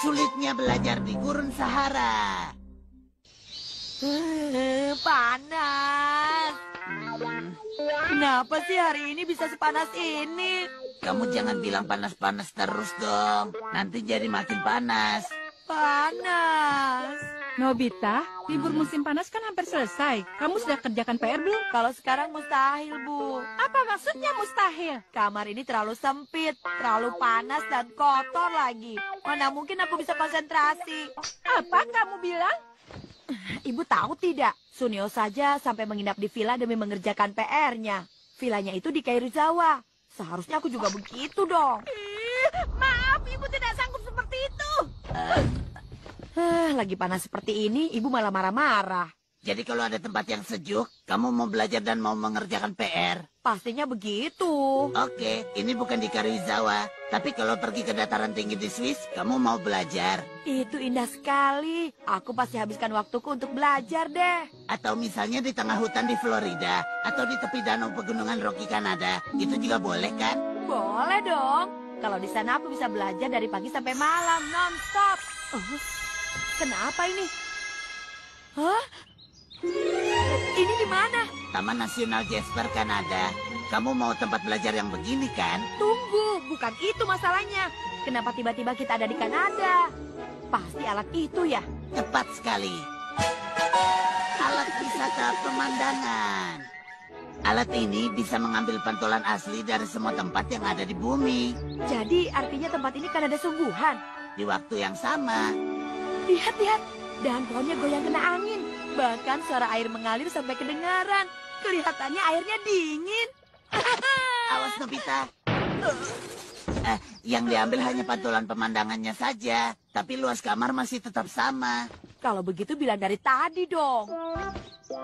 Sulitnya belajar di gurun Sahara. Panas. Kenapa sih hari ini bisa sepanas ini? Kamu jangan bilang panas-panas terus dong. Nanti jadi makin panas. Panas. Nobita, libur musim panas kan hampir selesai. Kamu sudah kerjakan PR belum? Kalau sekarang mustahil, Bu. Apa maksudnya mustahil? Kamar ini terlalu sempit, terlalu panas dan kotor lagi. Mana mungkin aku bisa konsentrasi. Apa kamu bilang? Ibu tahu tidak, Sunio saja sampai menginap di villa demi mengerjakan PR-nya. Villanya itu di Kairizawa. Seharusnya aku juga begitu dong. Maaf, ibu tidak sanggup seperti itu. Lagi panas seperti ini, ibu malah marah-marah. Jadi kalau ada tempat yang sejuk, kamu mau belajar dan mau mengerjakan PR. Pastinya begitu. Oke, ini bukan di Karuizawa. Tapi kalau pergi ke dataran tinggi di Swiss, kamu mau belajar. Itu indah sekali. Aku pasti habiskan waktuku untuk belajar deh. Atau misalnya di tengah hutan di Florida. Atau di tepi danau pegunungan Rocky Kanada. Itu juga boleh kan? Boleh dong. Kalau di sana aku bisa belajar dari pagi sampai malam, non-stop. Kenapa ini? Hah? Ini di mana? Taman Nasional Jasper, Kanada. Kamu mau tempat belajar yang begini kan? Tunggu, bukan itu masalahnya. Kenapa tiba-tiba kita ada di Kanada? Pasti alat itu ya? Tepat sekali. Alat wisata pemandangan. Alat ini bisa mengambil pantulan asli dari semua tempat yang ada di bumi. Jadi artinya tempat ini Kanada sungguhan. Di waktu yang sama. Lihat-lihat, dahan pohonnya goyang kena angin. Bahkan suara air mengalir sampai kedengaran. Kelihatannya airnya dingin. Awas Nobita. Yang diambil hanya pantulan pemandangannya saja. Tapi luas kamar masih tetap sama. Kalau begitu bilang dari tadi dong.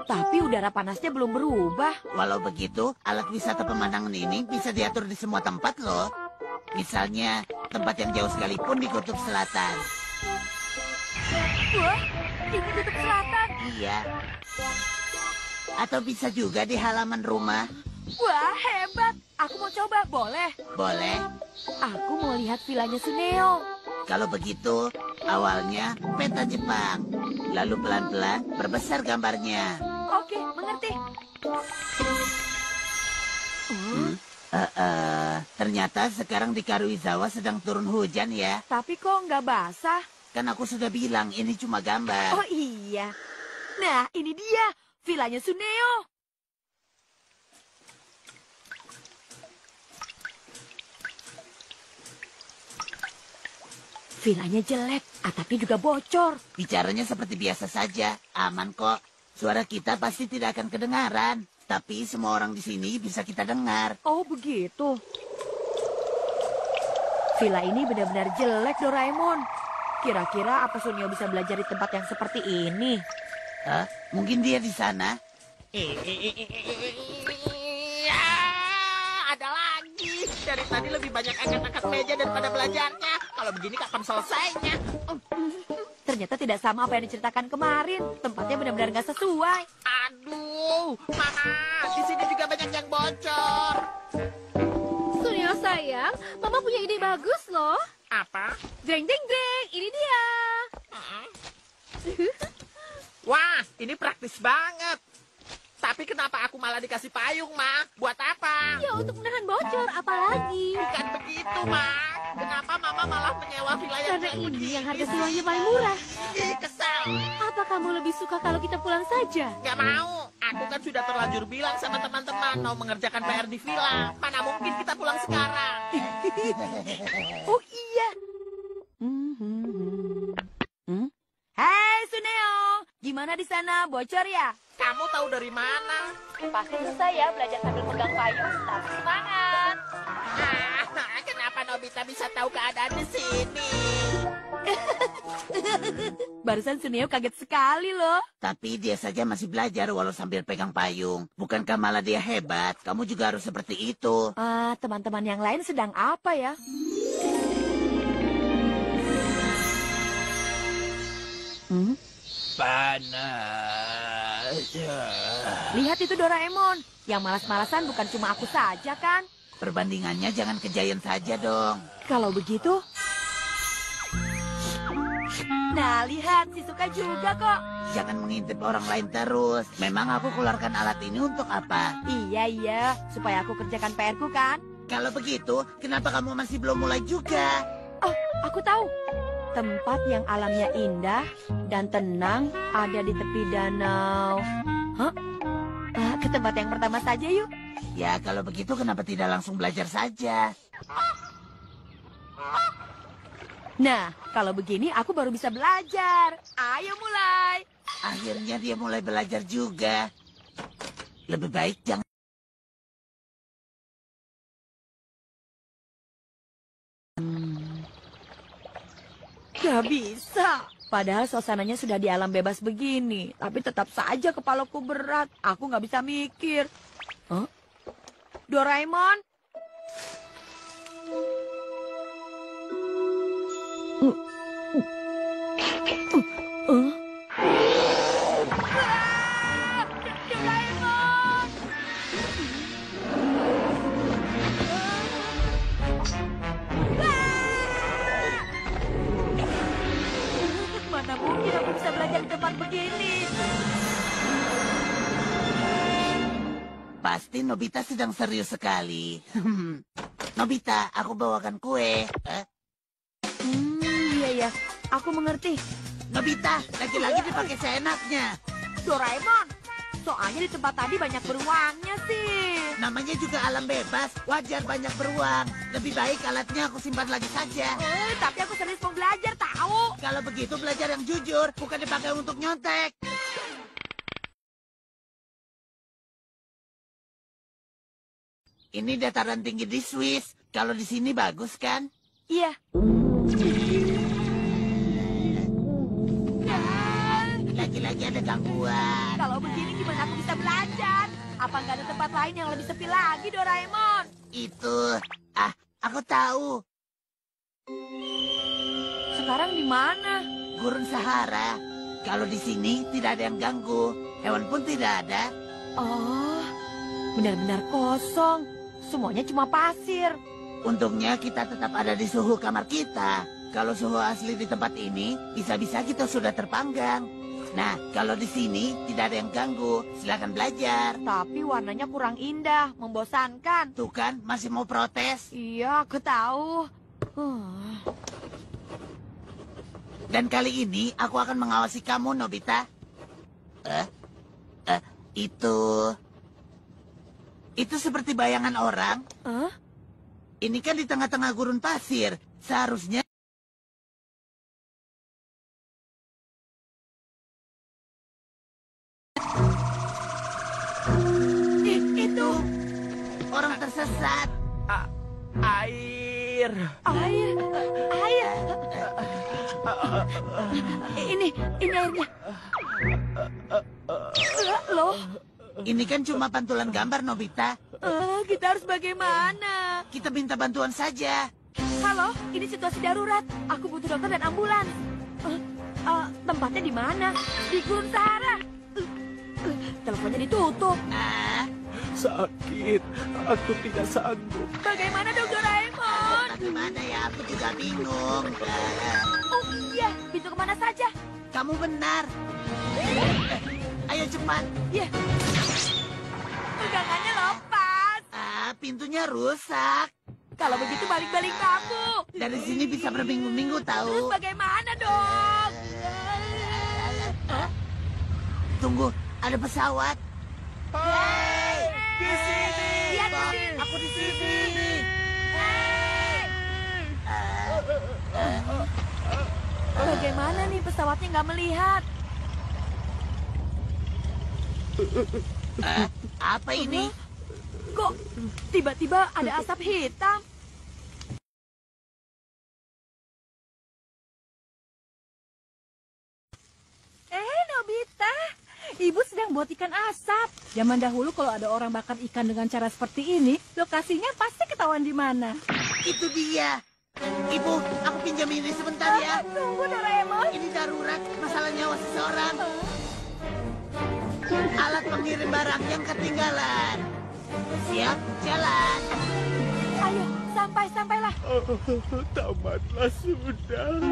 Tapi udara panasnya belum berubah. Walau begitu, alat wisata pemandangan ini bisa diatur di semua tempat loh. Misalnya, tempat yang jauh sekalipun di kutub selatan. Wah, ini kutub selatan. Iya. Atau bisa juga di halaman rumah. Wah, hebat. Aku mau coba, boleh? Boleh. Aku mau lihat villanya Suneo. Kalau begitu, awalnya peta Jepang. Lalu pelan-pelan perbesar gambarnya. Oke, mengerti. Ternyata sekarang di Karuizawa sedang turun hujan ya. Tapi kok nggak basah? Kan aku sudah bilang ini cuma gambar. Oh iya. Nah, ini dia. Villanya Suneo. Villanya jelek, atapnya juga bocor. Bicaranya seperti biasa saja, aman kok. Suara kita pasti tidak akan kedengaran. Tapi semua orang di sini bisa kita dengar. Oh, begitu. Villa ini benar-benar jelek, Doraemon. Kira-kira apa Suneo bisa belajar di tempat yang seperti ini? Hah? Mungkin dia di sana. Ada lagi. Dari tadi lebih banyak angkat-angkat meja daripada belajarnya. Kalau begini kapan selesainya? Ternyata tidak sama apa yang diceritakan kemarin. Tempatnya benar-benar nggak sesuai. Aduh, Mama, di sini juga banyak yang bocor. Suneo sayang, Mama punya ide bagus loh. Apa? Dreng, dreng, dreng, ini dia. Wah, ini praktis banget. Tapi kenapa aku malah dikasih payung, Ma? Buat apa? Ya untuk menahan bocor, apalagi. Bukan begitu, Ma. Kenapa Mama malah menyewa villa yang Karena jelek ini begini? yang harga sewanya paling murah. Ih, kesal. Apa kamu lebih suka kalau kita pulang saja? Gak mau. Aku kan sudah terlanjur bilang sama teman-teman mau mengerjakan PR di villa. Mana mungkin kita pulang sekarang? Oh iya. Hai Suneo, gimana di sana? Bocor ya? Kamu tahu dari mana? Pasti susah ya belajar sambil pegang payung, tapi semangat. Kenapa Nobita bisa tahu keadaan di sini? Barusan Suneo kaget sekali loh. Tapi dia saja masih belajar walau sambil pegang payung. Bukankah malah dia hebat? Kamu juga harus seperti itu. Teman-teman yang lain sedang apa ya? Panas. Lihat itu Doraemon. Yang malas-malasan bukan cuma aku saja kan? Perbandingannya jangan ke Giant saja dong. Kalau begitu, Nah, lihat, si suka juga kok. Jangan mengintip orang lain terus. Memang aku keluarkan alat ini untuk apa? Iya, supaya aku kerjakan PR-ku kan. Kalau begitu, kenapa kamu masih belum mulai juga? Oh, aku tahu. Tempat yang alamnya indah dan tenang ada di tepi danau. Hah? Ke tempat yang pertama saja yuk. Ya, kalau begitu kenapa tidak langsung belajar saja? Nah, kalau begini aku baru bisa belajar. Ayo mulai. Akhirnya dia mulai belajar juga. Lebih baik jangan... Gak bisa. Padahal suasananya sudah di alam bebas begini. Tapi tetap saja kepalaku berat. Aku gak bisa mikir. Hah? Doraemon? Doraemon! Mana mungkin aku bisa belajar di tempat begini? Pasti Nobita sedang serius sekali. Nobita, aku bawakan kue. Iya, aku mengerti. Nobita, lagi-lagi dipakai seenaknya. Doraemon, soalnya di tempat tadi banyak beruangnya sih. Namanya juga alam bebas, wajar banyak beruang. Lebih baik alatnya aku simpan lagi saja. Tapi aku serius mau belajar, tahu? Kalau begitu belajar yang jujur, bukan dipakai untuk nyontek. Ini dataran tinggi di Swiss. Kalau di sini bagus kan? Iya. Lagi-lagi ada gangguan. Kalau begini gimana aku bisa belajar? Apa nggak ada tempat lain yang lebih sepi lagi, Doraemon? Itu, aku tahu. Sekarang di mana? Gurun Sahara. Kalau di sini tidak ada yang ganggu. Hewan pun tidak ada. Oh, benar-benar kosong. Semuanya cuma pasir. Untungnya kita tetap ada di suhu kamar kita. Kalau suhu asli di tempat ini, bisa-bisa kita sudah terpanggang. Nah, kalau di sini tidak ada yang ganggu, silakan belajar. Tapi warnanya kurang indah, membosankan. Tuh kan, masih mau protes. Iya, aku tahu. Dan kali ini aku akan mengawasi kamu, Nobita. Itu seperti bayangan orang. Ini kan di tengah-tengah gurun pasir. Seharusnya itu orang tersesat. Air. Air. Ini airnya. Loh, Ini kan cuma pantulan gambar, Nobita. kita harus bagaimana? Kita minta bantuan saja. Halo, ini situasi darurat. Aku butuh dokter dan ambulans. Tempatnya di mana? Di Gurun Sahara. Teleponnya ditutup. Sakit. Aku tidak sanggup. Bagaimana dong, Doraemon? Bagaimana ya? Aku juga bingung. Oh iya, pintu kemana saja? Kamu benar. Ayo cepat. Ya. Pegangannya lepas. Pintunya rusak. Kalau begitu balik-balik kamu. Dari sini bisa berminggu-minggu Terus tahu. bagaimana dong? Tunggu, ada pesawat. Hei, di sini. Lihat Bob, sini. aku di sini. Bagaimana nih pesawatnya nggak melihat? Apa ini? Kok tiba-tiba ada asap hitam? Nobita, ibu sedang buat ikan asap. Zaman dahulu kalau ada orang bakar ikan dengan cara seperti ini, lokasinya pasti ketahuan di mana. Itu dia. Ibu, aku pinjam ini sebentar ya. Tunggu, Doraemon. Ini darurat, masalah nyawa seseorang. Alat pengirim barang yang ketinggalan. Siap, jalan. Ayo, sampailah. Tamatlah sudah.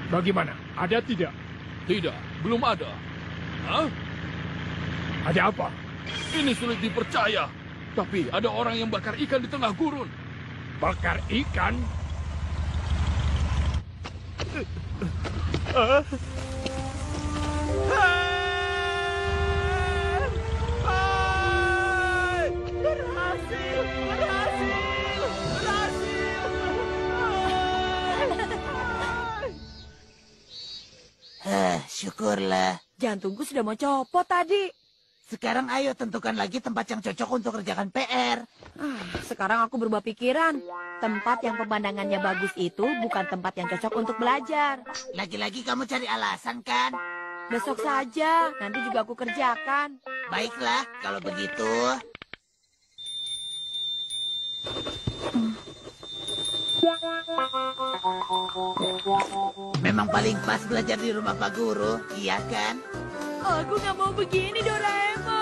Bagaimana? Ada tidak? Tidak, belum ada. Hah? Ada apa? Ini sulit dipercaya. Tapi ada orang yang bakar ikan di tengah gurun. Bakar ikan? Berhasil! Berhasil! Berhasil! Syukurlah. Jantungku sudah mau copot tadi. Sekarang ayo tentukan lagi tempat yang cocok untuk kerjakan PR. Sekarang aku berubah pikiran. Tempat yang pemandangannya bagus itu bukan tempat yang cocok untuk belajar. Lagi-lagi kamu cari alasan kan? Besok saja, nanti juga aku kerjakan. Baiklah, kalau begitu. Memang paling pas belajar di rumah Pak Guru, iya kan? Aku nggak mau begini, Doraemon.